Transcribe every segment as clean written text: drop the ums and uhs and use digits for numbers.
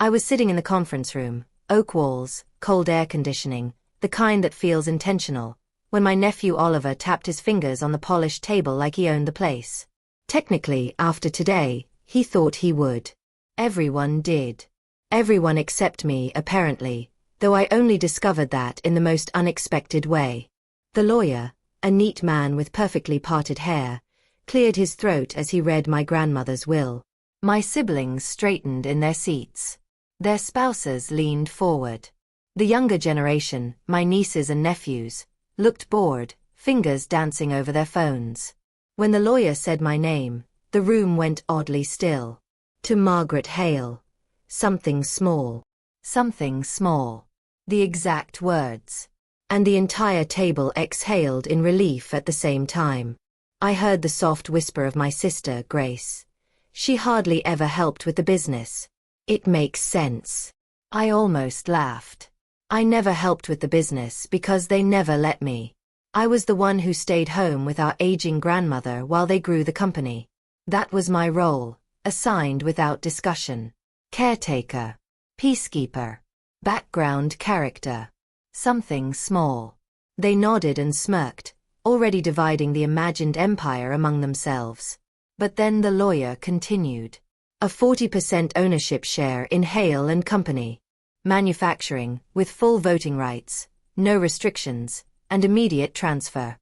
I was sitting in the conference room, oak walls, cold air conditioning, the kind that feels intentional, when my nephew Oliver tapped his fingers on the polished table like he owned the place. Technically, after today, he thought he would. Everyone did. Everyone except me, apparently, though I only discovered that in the most unexpected way. The lawyer, a neat man with perfectly parted hair, cleared his throat as he read my grandmother's will. My siblings straightened in their seats. Their spouses leaned forward. The younger generation, my nieces and nephews, looked bored, fingers dancing over their phones. When the lawyer said my name, the room went oddly still. To Margaret Hale. Something small. Something small. The exact words. And the entire table exhaled in relief at the same time. I heard the soft whisper of my sister, Grace. She hardly ever helped with the business. It makes sense. I almost laughed. I never helped with the business because they never let me. I was the one who stayed home with our aging grandmother while they grew the company. That was my role, assigned without discussion. Caretaker. Peacekeeper. Background character. Something small. They nodded and smirked, already dividing the imagined empire among themselves. But then the lawyer continued. A 40% ownership share in Hale and Company. Manufacturing, with full voting rights, no restrictions, and immediate transfer.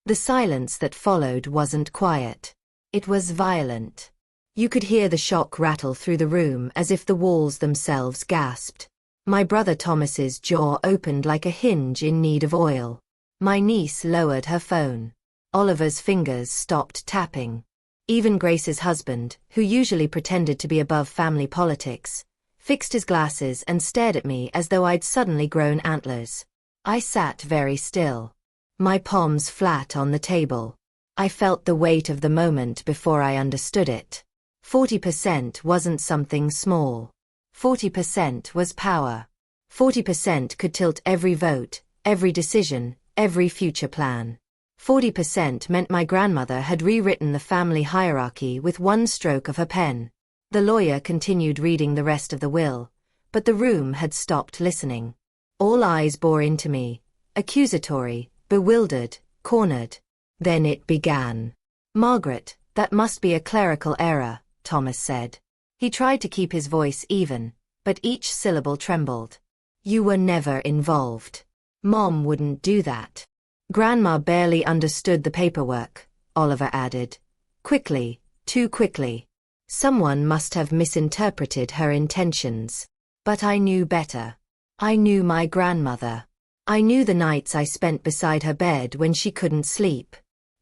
The silence that followed wasn't quiet. It was violent. You could hear the shock rattle through the room as if the walls themselves gasped. My brother Thomas's jaw opened like a hinge in need of oil. My niece lowered her phone. Oliver's fingers stopped tapping. Even Grace's husband, who usually pretended to be above family politics, fixed his glasses and stared at me as though I'd suddenly grown antlers. I sat very still. My palms flat on the table. I felt the weight of the moment before I understood it. 40% wasn't something small. 40% was power. 40% could tilt every vote, every decision, every future plan. 40% meant my grandmother had rewritten the family hierarchy with one stroke of her pen. The lawyer continued reading the rest of the will, but the room had stopped listening. All eyes bore into me, accusatory, bewildered, cornered. Then it began. Margaret, that must be a clerical error, Thomas said. He tried to keep his voice even, but each syllable trembled. You were never involved. Mom wouldn't do that. Grandma barely understood the paperwork, Oliver added. Quickly, too quickly. Someone must have misinterpreted her intentions. But I knew better. I knew my grandmother. I knew the nights I spent beside her bed when she couldn't sleep.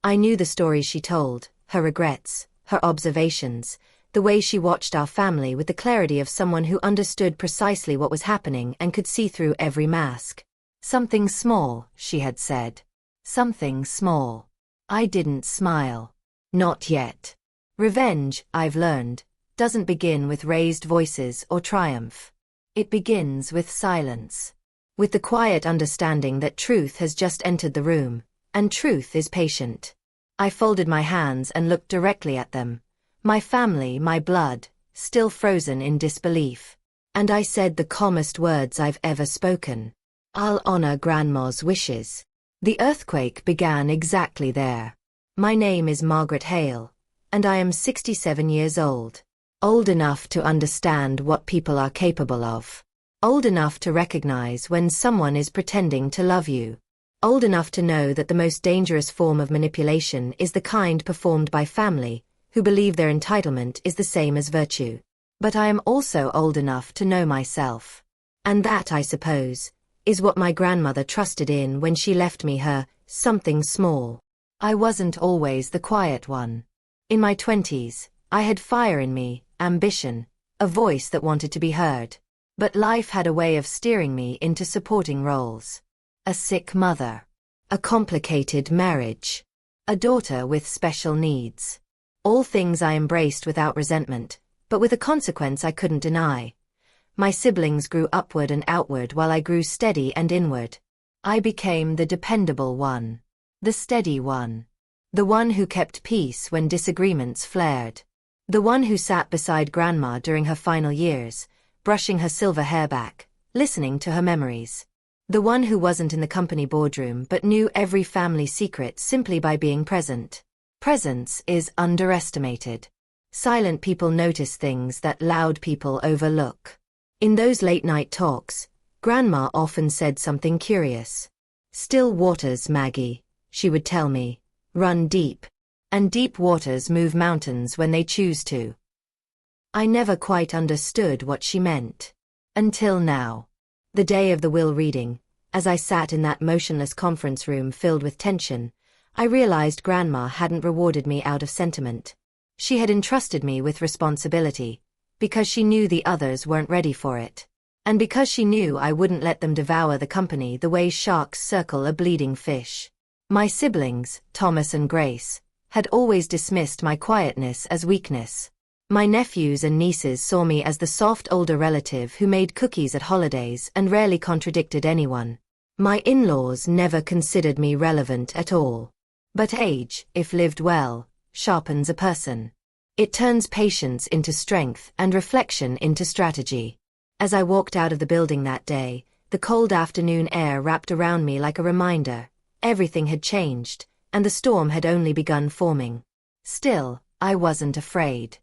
I knew the stories she told, her regrets, her observations, the way she watched our family with the clarity of someone who understood precisely what was happening and could see through every mask. Something small, she had said. Something small. I didn't smile. Not yet. Revenge, I've learned, doesn't begin with raised voices or triumph. It begins with silence. With the quiet understanding that truth has just entered the room, and truth is patient. I folded my hands and looked directly at them. My family, my blood, still frozen in disbelief. And I said the calmest words I've ever spoken. I'll honor Grandma's wishes. The earthquake began exactly there. My name is Margaret Hale, and I am 67 years old. Old enough to understand what people are capable of. Old enough to recognize when someone is pretending to love you. Old enough to know that the most dangerous form of manipulation is the kind performed by family, who believe their entitlement is the same as virtue. But I am also old enough to know myself. And that, I suppose, is what my grandmother trusted in when she left me her something small. I wasn't always the quiet one. In my 20s, I had fire in me, ambition, a voice that wanted to be heard. But life had a way of steering me into supporting roles. A sick mother. A complicated marriage. A daughter with special needs. All things I embraced without resentment, but with a consequence I couldn't deny. My siblings grew upward and outward while I grew steady and inward. I became the dependable one. The steady one. The one who kept peace when disagreements flared. The one who sat beside Grandma during her final years, brushing her silver hair back, listening to her memories. The one who wasn't in the company boardroom but knew every family secret simply by being present. Presence is underestimated. Silent people notice things that loud people overlook. In those late-night talks, Grandma often said something curious. "Still waters, Maggie," she would tell me. "Run deep. And deep waters move mountains when they choose to." I never quite understood what she meant. Until now. The day of the will reading, as I sat in that motionless conference room filled with tension, I realized Grandma hadn't rewarded me out of sentiment. She had entrusted me with responsibility, because she knew the others weren't ready for it. And because she knew I wouldn't let them devour the company the way sharks circle a bleeding fish. My siblings, Thomas and Grace, had always dismissed my quietness as weakness. My nephews and nieces saw me as the soft older relative who made cookies at holidays and rarely contradicted anyone. My in-laws never considered me relevant at all. But age, if lived well, sharpens a person. It turns patience into strength and reflection into strategy. As I walked out of the building that day, the cold afternoon air wrapped around me like a reminder. Everything had changed, and the storm had only begun forming. Still, I wasn't afraid.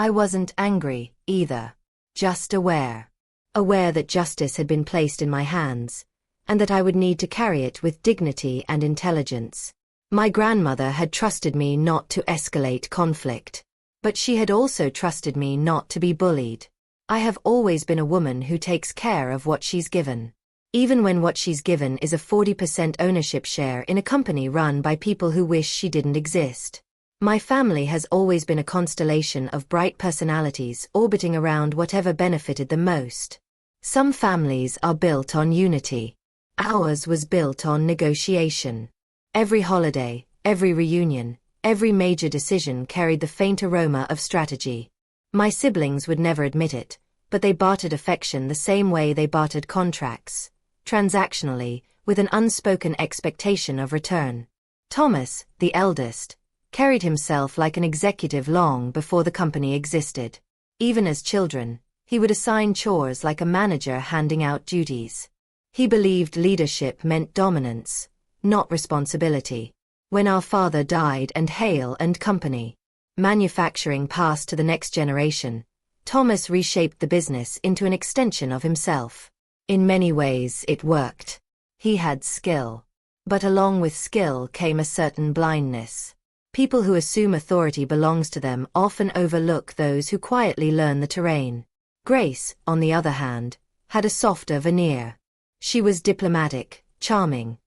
I wasn't angry, either. Just aware. Aware that justice had been placed in my hands, and that I would need to carry it with dignity and intelligence. My grandmother had trusted me not to escalate conflict. But she had also trusted me not to be bullied. I have always been a woman who takes care of what she's given. Even when what she's given is a 40% ownership share in a company run by people who wish she didn't exist. My family has always been a constellation of bright personalities orbiting around whatever benefited them most. Some families are built on unity. Ours was built on negotiation. Every holiday, every reunion, every major decision carried the faint aroma of strategy. My siblings would never admit it, but they bartered affection the same way they bartered contracts, transactionally, with an unspoken expectation of return. Thomas, the eldest, carried himself like an executive long before the company existed. Even as children, he would assign chores like a manager handing out duties. He believed leadership meant dominance, not responsibility. When our father died and Hale and Company, manufacturing passed to the next generation, Thomas reshaped the business into an extension of himself. In many ways it worked. He had skill. But along with skill came a certain blindness. People who assume authority belongs to them often overlook those who quietly learn the terrain. Grace, on the other hand, had a softer veneer. She was diplomatic, charming,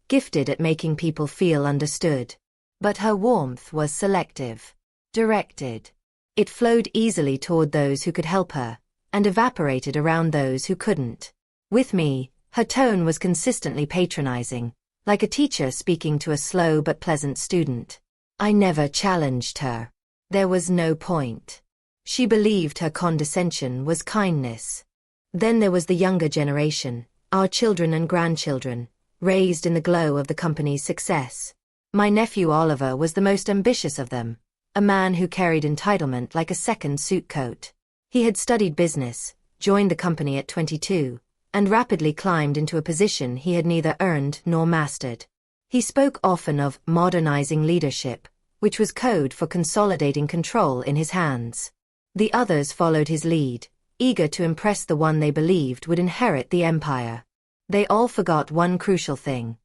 gifted at making people feel understood. But her warmth was selective, directed. It flowed easily toward those who could help her, and evaporated around those who couldn't. With me, her tone was consistently patronizing, like a teacher speaking to a slow but pleasant student. I never challenged her. There was no point. She believed her condescension was kindness. Then there was the younger generation, our children and grandchildren, raised in the glow of the company's success. My nephew Oliver was the most ambitious of them, a man who carried entitlement like a second suit coat. He had studied business, joined the company at 22, and rapidly climbed into a position he had neither earned nor mastered. He spoke often of modernizing leadership, which was code for consolidating control in his hands. The others followed his lead, eager to impress the one they believed would inherit the empire. They all forgot one crucial thing.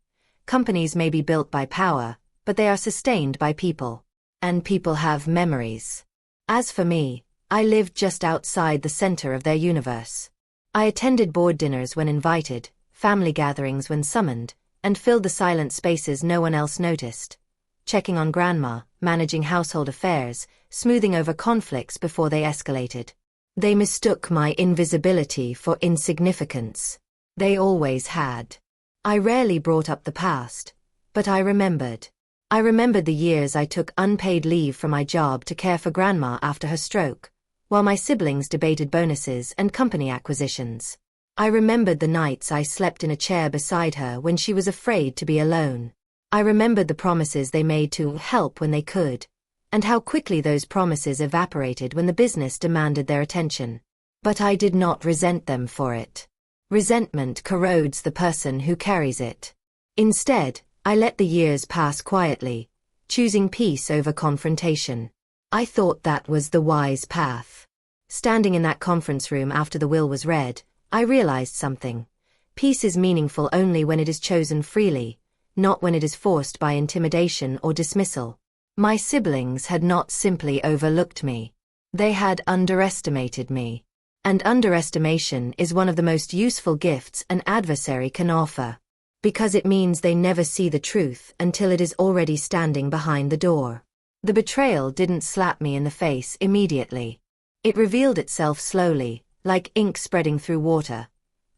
Companies may be built by power, but they are sustained by people. And people have memories. As for me, I lived just outside the center of their universe. I attended board dinners when invited, family gatherings when summoned, and filled the silent spaces no one else noticed. Checking on Grandma, managing household affairs, smoothing over conflicts before they escalated. They mistook my invisibility for insignificance. They always had. I rarely brought up the past, but I remembered. I remembered the years I took unpaid leave from my job to care for Grandma after her stroke, while my siblings debated bonuses and company acquisitions. I remembered the nights I slept in a chair beside her when she was afraid to be alone. I remembered the promises they made to help when they could, and how quickly those promises evaporated when the business demanded their attention. But I did not resent them for it. Resentment corrodes the person who carries it. Instead, I let the years pass quietly, choosing peace over confrontation. I thought that was the wise path. Standing in that conference room after the will was read, I realized something. Peace is meaningful only when it is chosen freely, not when it is forced by intimidation or dismissal. My siblings had not simply overlooked me. They had underestimated me. And underestimation is one of the most useful gifts an adversary can offer, because it means they never see the truth until it is already standing behind the door. The betrayal didn't slap me in the face immediately. It revealed itself slowly, like ink spreading through water.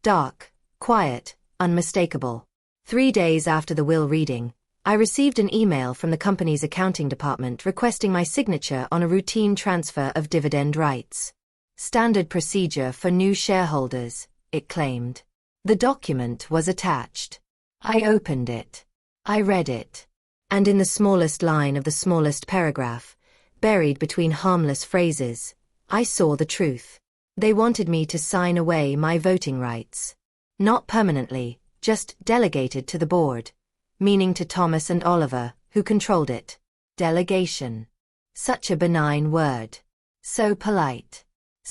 Dark, quiet, unmistakable. 3 days after the will reading, I received an email from the company's accounting department requesting my signature on a routine transfer of dividend rights. Standard procedure for new shareholders, it claimed. The document was attached. I opened it. I read it. And in the smallest line of the smallest paragraph, buried between harmless phrases, I saw the truth. They wanted me to sign away my voting rights. Not permanently, just delegated to the board, meaning to Thomas and Oliver, who controlled it. Delegation. Such a benign word. So polite.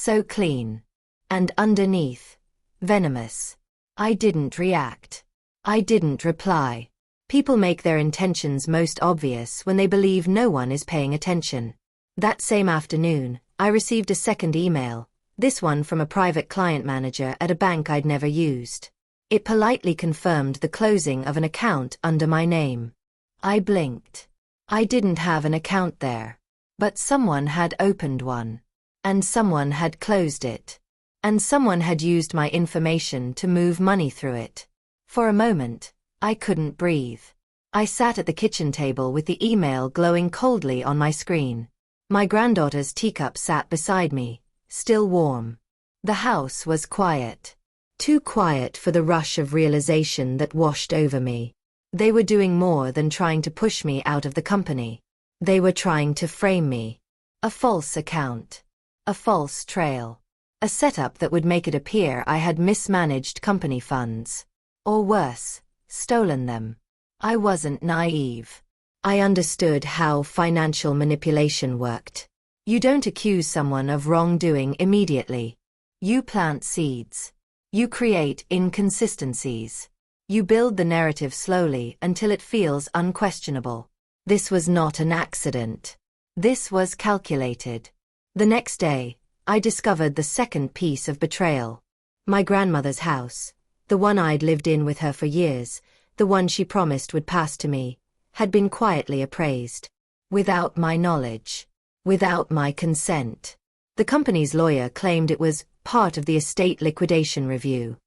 So clean. And underneath, venomous. I didn't react. I didn't reply. People make their intentions most obvious when they believe no one is paying attention. That same afternoon, I received a second email, this one from a private client manager at a bank I'd never used. It politely confirmed the closing of an account under my name. I blinked. I didn't have an account there. But someone had opened one. And someone had closed it. And someone had used my information to move money through it. For a moment, I couldn't breathe. I sat at the kitchen table with the email glowing coldly on my screen. My granddaughter's teacup sat beside me, still warm. The house was quiet. Too quiet for the rush of realization that washed over me. They were doing more than trying to push me out of the company. They were trying to frame me. A false account. A false trail. A setup that would make it appear I had mismanaged company funds. Or worse, stolen them. I wasn't naive. I understood how financial manipulation worked. You don't accuse someone of wrongdoing immediately. You plant seeds. You create inconsistencies. You build the narrative slowly until it feels unquestionable. This was not an accident. This was calculated. The next day, I discovered the second piece of betrayal. My grandmother's house, the one I'd lived in with her for years, the one she promised would pass to me, had been quietly appraised. Without my knowledge. Without my consent. The company's lawyer claimed it was part of the estate liquidation review.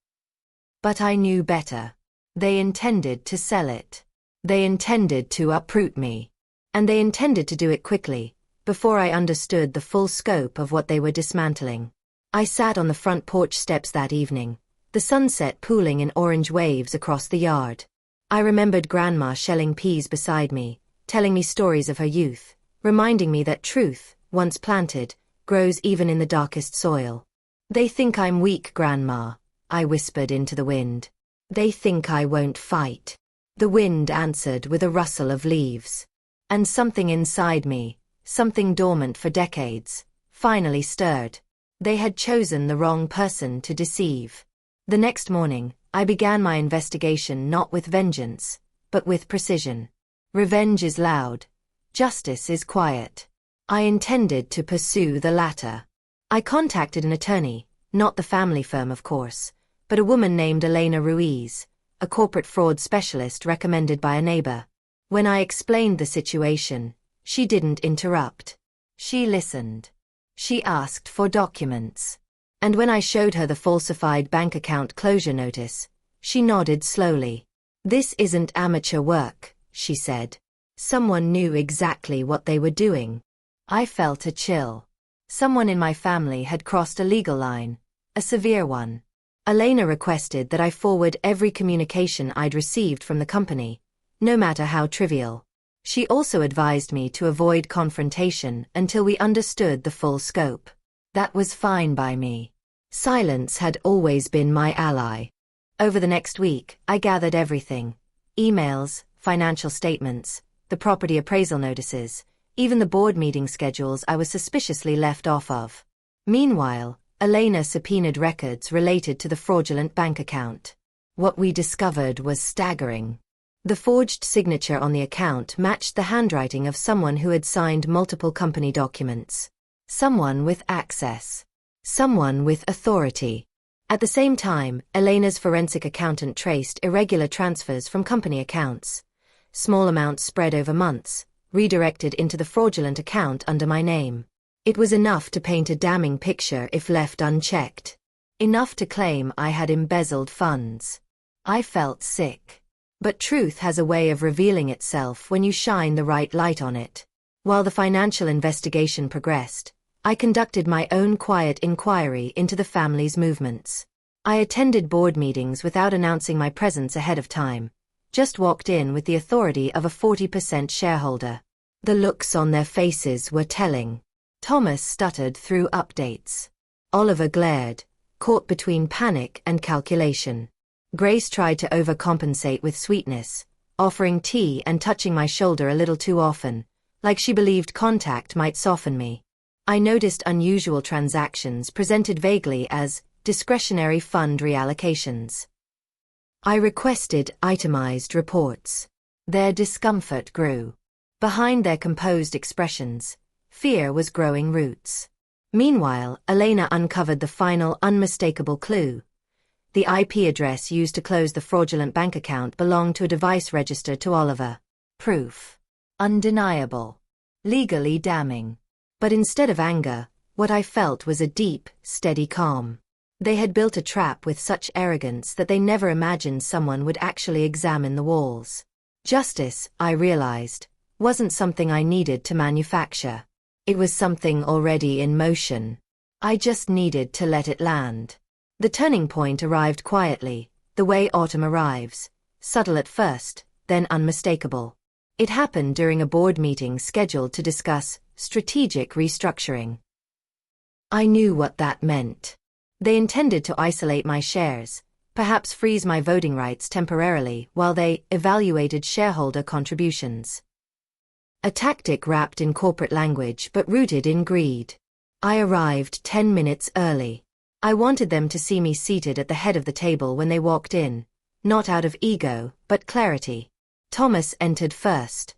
But I knew better. They intended to sell it. They intended to uproot me. And they intended to do it quickly, before I understood the full scope of what they were dismantling. I sat on the front porch steps that evening, the sunset pooling in orange waves across the yard. I remembered Grandma shelling peas beside me, telling me stories of her youth, reminding me that truth, once planted, grows even in the darkest soil. They think I'm weak, Grandma, I whispered into the wind. They think I won't fight. The wind answered with a rustle of leaves. And something inside me, something dormant for decades, finally stirred. They had chosen the wrong person to deceive. The next morning, I began my investigation not with vengeance, but with precision. Revenge is loud. Justice is quiet. I intended to pursue the latter. I contacted an attorney, not the family firm of course, but a woman named Elena Ruiz, a corporate fraud specialist recommended by a neighbor. When I explained the situation, she didn't interrupt. She listened. She asked for documents. And when I showed her the falsified bank account closure notice, she nodded slowly. This isn't amateur work, she said. Someone knew exactly what they were doing. I felt a chill. Someone in my family had crossed a legal line, a severe one. Elena requested that I forward every communication I'd received from the company, no matter how trivial. She also advised me to avoid confrontation until we understood the full scope. That was fine by me. Silence had always been my ally. Over the next week, I gathered everything: emails, financial statements, the property appraisal notices, even the board meeting schedules I was suspiciously left off of. Meanwhile, Elena subpoenaed records related to the fraudulent bank account. What we discovered was staggering. The forged signature on the account matched the handwriting of someone who had signed multiple company documents. Someone with access. Someone with authority. At the same time, Elena's forensic accountant traced irregular transfers from company accounts. Small amounts spread over months, redirected into the fraudulent account under my name. It was enough to paint a damning picture if left unchecked. Enough to claim I had embezzled funds. I felt sick. But truth has a way of revealing itself when you shine the right light on it. While the financial investigation progressed, I conducted my own quiet inquiry into the family's movements. I attended board meetings without announcing my presence ahead of time, just walked in with the authority of a 40% shareholder. The looks on their faces were telling. Thomas stuttered through updates. Oliver glared, caught between panic and calculation. Grace tried to overcompensate with sweetness, offering tea and touching my shoulder a little too often, like she believed contact might soften me. I noticed unusual transactions presented vaguely as discretionary fund reallocations. I requested itemized reports. Their discomfort grew. Behind their composed expressions, fear was growing roots. Meanwhile, Elena uncovered the final unmistakable clue. The IP address used to close the fraudulent bank account belonged to a device registered to Oliver. Proof. Undeniable. Legally damning. But instead of anger, what I felt was a deep, steady calm. They had built a trap with such arrogance that they never imagined someone would actually examine the walls. Justice, I realized, wasn't something I needed to manufacture. It was something already in motion. I just needed to let it land. The turning point arrived quietly, the way autumn arrives, subtle at first, then unmistakable. It happened during a board meeting scheduled to discuss strategic restructuring. I knew what that meant. They intended to isolate my shares, perhaps freeze my voting rights temporarily while they evaluated shareholder contributions. A tactic wrapped in corporate language but rooted in greed. I arrived 10 minutes early. I wanted them to see me seated at the head of the table when they walked in, not out of ego, but clarity. Thomas entered first,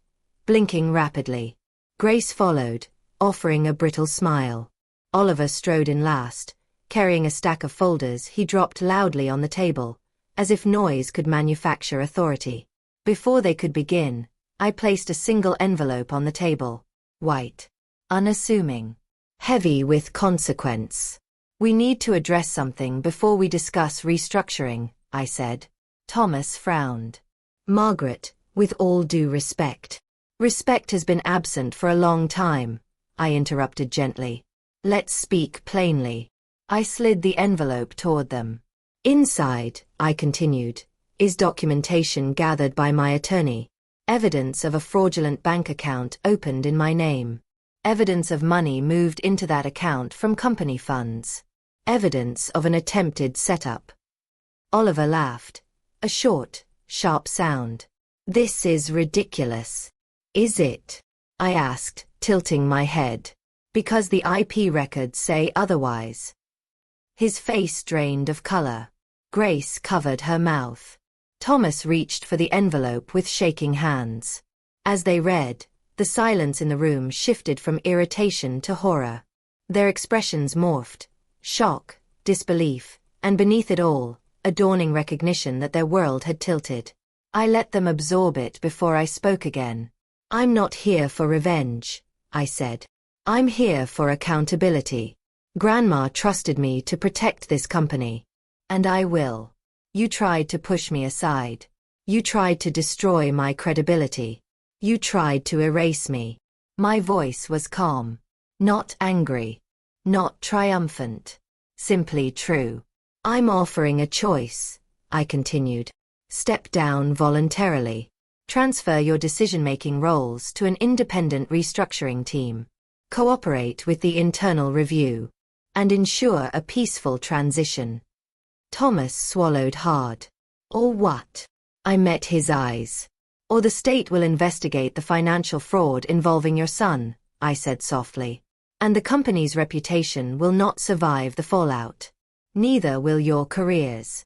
blinking rapidly. Grace followed, offering a brittle smile. Oliver strode in last, carrying a stack of folders he dropped loudly on the table, as if noise could manufacture authority. Before they could begin, I placed a single envelope on the table. White. Unassuming. Heavy with consequence. We need to address something before we discuss restructuring, I said. Thomas frowned. Margaret, with all due respect. Respect has been absent for a long time, I interrupted gently. Let's speak plainly. I slid the envelope toward them. Inside, I continued, is documentation gathered by my attorney. Evidence of a fraudulent bank account opened in my name. Evidence of money moved into that account from company funds. Evidence of an attempted setup. Oliver laughed. A short, sharp sound. This is ridiculous. Is it? I asked, tilting my head. Because the IP records say otherwise. His face drained of color. Grace covered her mouth. Thomas reached for the envelope with shaking hands. As they read, the silence in the room shifted from irritation to horror. Their expressions morphed. Shock, disbelief, and beneath it all, a dawning recognition that their world had tilted. I let them absorb it before I spoke again. I'm not here for revenge, I said. I'm here for accountability. Grandma trusted me to protect this company. And I will. You tried to push me aside. You tried to destroy my credibility. You tried to erase me. My voice was calm. Not angry. Not triumphant. Simply true. I'm offering a choice, I continued. Step down voluntarily. Transfer your decision-making roles to an independent restructuring team. Cooperate with the internal review. and ensure a peaceful transition. Thomas swallowed hard. Or what? I met his eyes. Or the state will investigate the financial fraud involving your son, I said softly. And the company's reputation will not survive the fallout. Neither will your careers.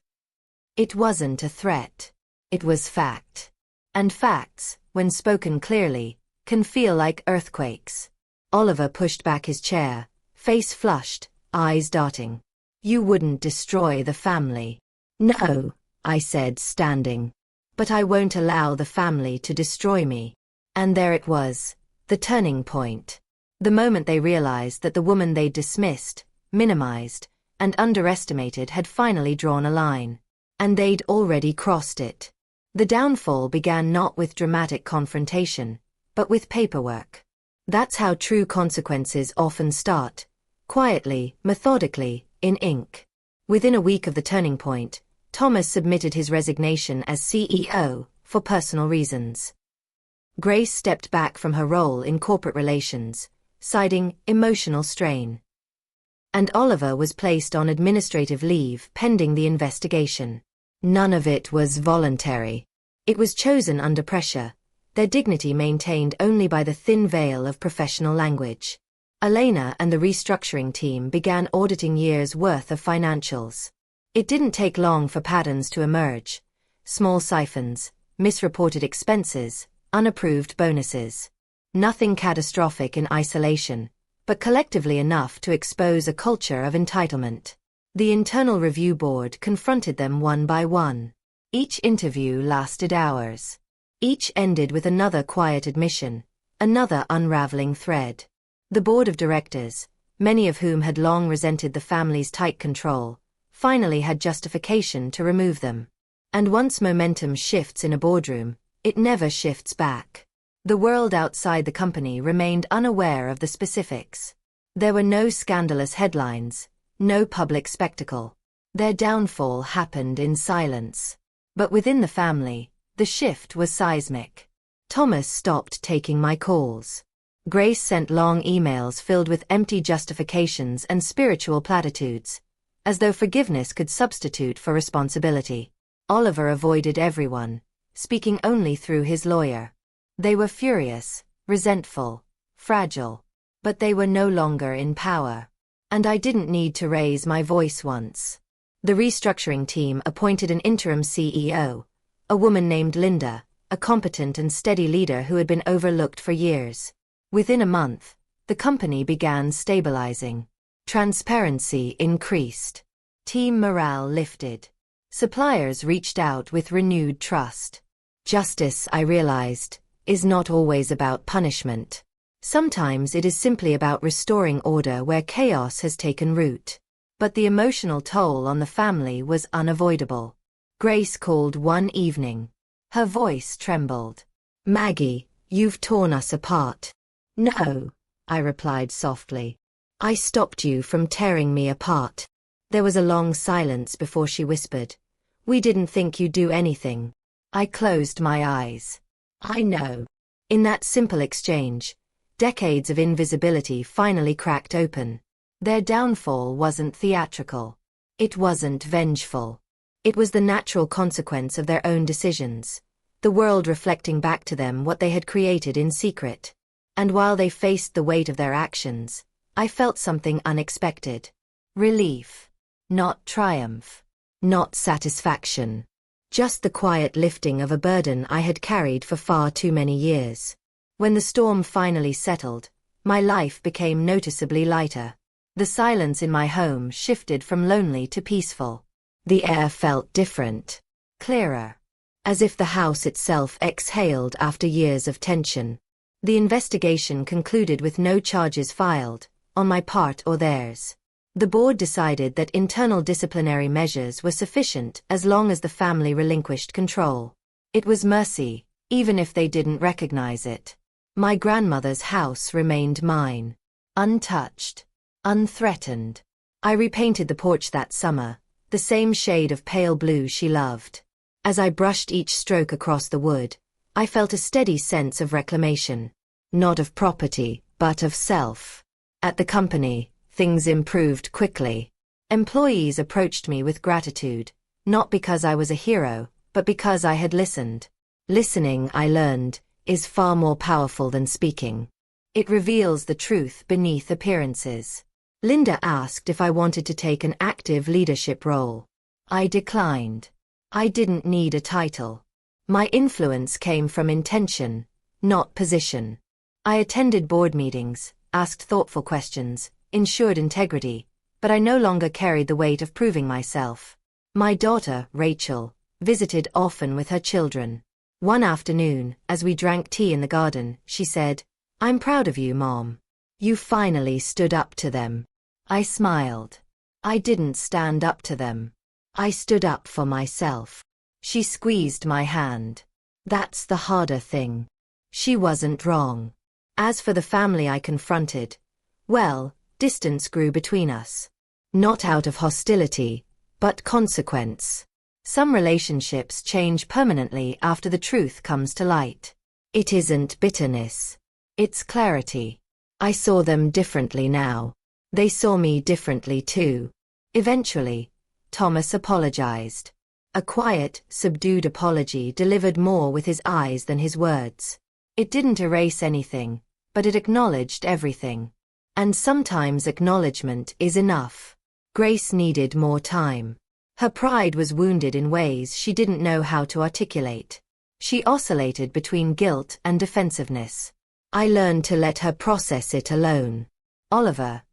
It wasn't a threat. It was fact. And facts, when spoken clearly, can feel like earthquakes. Oliver pushed back his chair, face flushed, eyes darting. You wouldn't destroy the family. No, I said, standing. But I won't allow the family to destroy me. And there it was, the turning point. The moment they realized that the woman they dismissed, minimized, and underestimated had finally drawn a line. And they'd already crossed it. The downfall began not with dramatic confrontation, but with paperwork. That's how true consequences often start. Quietly, methodically, in ink. Within a week of the turning point, Thomas submitted his resignation as CEO, for personal reasons. Grace stepped back from her role in corporate relations, citing emotional strain. And Oliver was placed on administrative leave pending the investigation. None of it was voluntary. It was chosen under pressure, their dignity maintained only by the thin veil of professional language. Elena and the restructuring team began auditing years' worth of financials. It didn't take long for patterns to emerge. Small siphons, misreported expenses, unapproved bonuses. Nothing catastrophic in isolation, but collectively enough to expose a culture of entitlement. The internal review board confronted them one by one. Each interview lasted hours. Each ended with another quiet admission, another unraveling thread. The board of directors, many of whom had long resented the family's tight control, finally had justification to remove them. And once momentum shifts in a boardroom, it never shifts back. The world outside the company remained unaware of the specifics. There were no scandalous headlines, no public spectacle. Their downfall happened in silence. But within the family, the shift was seismic. Thomas stopped taking my calls. Grace sent long emails filled with empty justifications and spiritual platitudes, as though forgiveness could substitute for responsibility. Oliver avoided everyone, speaking only through his lawyer. They were furious, resentful, fragile, but they were no longer in power. And I didn't need to raise my voice once. The restructuring team appointed an interim CEO, a woman named Linda, a competent and steady leader who had been overlooked for years. Within a month, the company began stabilizing. Transparency increased. Team morale lifted. Suppliers reached out with renewed trust. Justice, I realized, is not always about punishment. Sometimes it is simply about restoring order where chaos has taken root. But the emotional toll on the family was unavoidable. Grace called one evening. Her voice trembled. Maggie, you've torn us apart. No, I replied softly. I stopped you from tearing me apart. There was a long silence before she whispered. We didn't think you'd do anything. I closed my eyes. I know. In that simple exchange, decades of invisibility finally cracked open. Their downfall wasn't theatrical. It wasn't vengeful. It was the natural consequence of their own decisions, the world reflecting back to them what they had created in secret. And while they faced the weight of their actions, I felt something unexpected. Relief. Not triumph. Not satisfaction. Just the quiet lifting of a burden I had carried for far too many years. When the storm finally settled, my life became noticeably lighter. The silence in my home shifted from lonely to peaceful. The air felt different. Clearer. As if the house itself exhaled after years of tension. The investigation concluded with no charges filed, on my part or theirs. The board decided that internal disciplinary measures were sufficient as long as the family relinquished control. It was mercy, even if they didn't recognize it. My grandmother's house remained mine. Untouched. Unthreatened. I repainted the porch that summer, the same shade of pale blue she loved. As I brushed each stroke across the wood, I felt a steady sense of reclamation. Not of property, but of self. At the company, Things improved quickly. Employees approached me with gratitude, not because I was a hero, but because I had listened. Listening, I learned, is far more powerful than speaking. It reveals the truth beneath appearances. Linda asked if I wanted to take an active leadership role. I declined. I didn't need a title. My influence came from intention, not position. I attended board meetings, asked thoughtful questions, ensured integrity, but I no longer carried the weight of proving myself. My daughter, Rachel, visited often with her children. One afternoon, as we drank tea in the garden, she said, "I'm proud of you, Mom. You finally stood up to them." I smiled. I didn't stand up to them. I stood up for myself. She squeezed my hand. That's the harder thing. She wasn't wrong. As for the family I confronted, well, distance grew between us. Not out of hostility, but consequence. Some relationships change permanently after the truth comes to light. It isn't bitterness. It's clarity. I saw them differently now. They saw me differently too. Eventually, Thomas apologized. A quiet, subdued apology delivered more with his eyes than his words. It didn't erase anything, but it acknowledged everything. And sometimes acknowledgement is enough. Grace needed more time. Her pride was wounded in ways she didn't know how to articulate. She oscillated between guilt and defensiveness. I learned to let her process it alone. Oliver.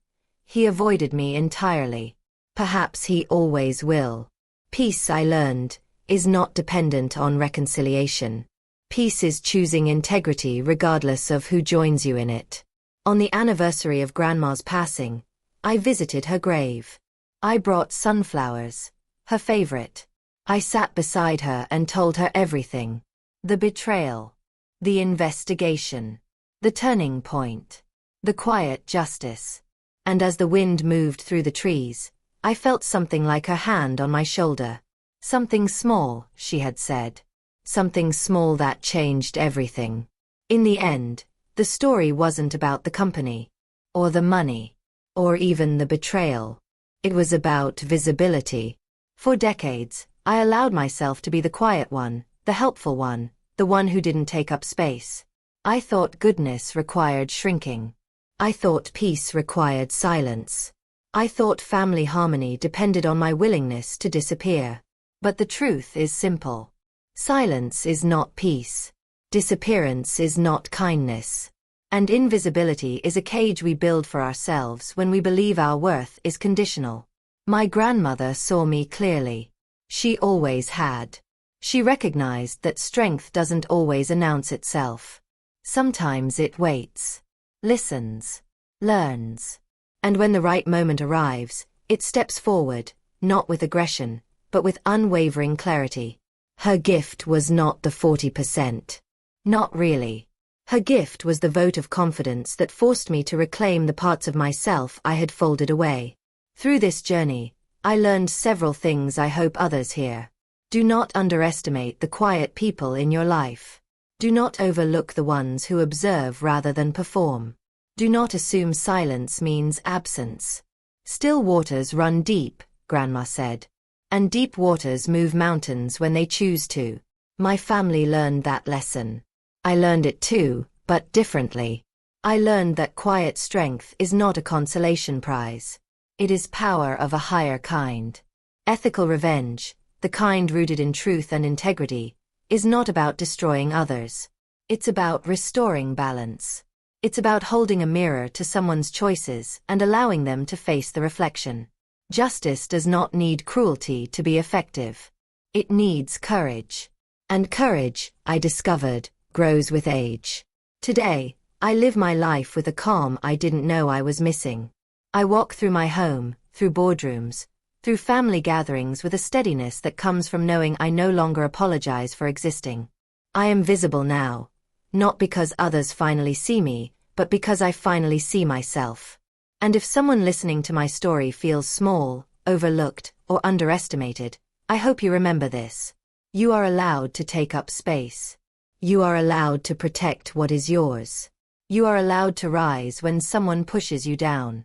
He avoided me entirely. Perhaps he always will. Peace, I learned, is not dependent on reconciliation. Peace is choosing integrity regardless of who joins you in it. On the anniversary of Grandma's passing, I visited her grave. I brought sunflowers, her favorite. I sat beside her and told her everything. The betrayal. The investigation. The turning point. The quiet justice. And as the wind moved through the trees, I felt something like her hand on my shoulder. Something small, she had said. Something small that changed everything. In the end, the story wasn't about the company, or the money, or even the betrayal. It was about visibility. For decades, I allowed myself to be the quiet one, the helpful one, the one who didn't take up space. I thought goodness required shrinking. I thought peace required silence. I thought family harmony depended on my willingness to disappear. But the truth is simple. Silence is not peace. Disappearance is not kindness. And invisibility is a cage we build for ourselves when we believe our worth is conditional. My grandmother saw me clearly. She always had. She recognized that strength doesn't always announce itself. Sometimes it waits, listens, learns. And when the right moment arrives, it steps forward, not with aggression, but with unwavering clarity. Her gift was not the 40%. Not really. Her gift was the vote of confidence that forced me to reclaim the parts of myself I had folded away. Through this journey, I learned several things I hope others hear. Do not underestimate the quiet people in your life. Do not overlook the ones who observe rather than perform. Do not assume silence means absence. Still waters run deep, Grandma said. And deep waters move mountains when they choose to. My family learned that lesson. I learned it too, but differently. I learned that quiet strength is not a consolation prize. It is power of a higher kind. Ethical revenge, the kind rooted in truth and integrity, is not about destroying others. It's about restoring balance. It's about holding a mirror to someone's choices and allowing them to face the reflection. Justice does not need cruelty to be effective. It needs courage. And courage, I discovered, grows with age. Today, I live my life with a calm I didn't know I was missing. I walk through my home, through boardrooms, through family gatherings with a steadiness that comes from knowing I no longer apologize for existing. I am visible now, not because others finally see me, but because I finally see myself. And if someone listening to my story feels small, overlooked, or underestimated, I hope you remember this. You are allowed to take up space. You are allowed to protect what is yours. You are allowed to rise when someone pushes you down.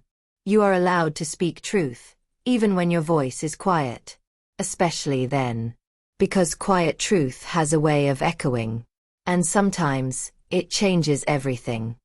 You are allowed to speak truth, even when your voice is quiet. Especially then. Because quiet truth has a way of echoing. And sometimes, it changes everything.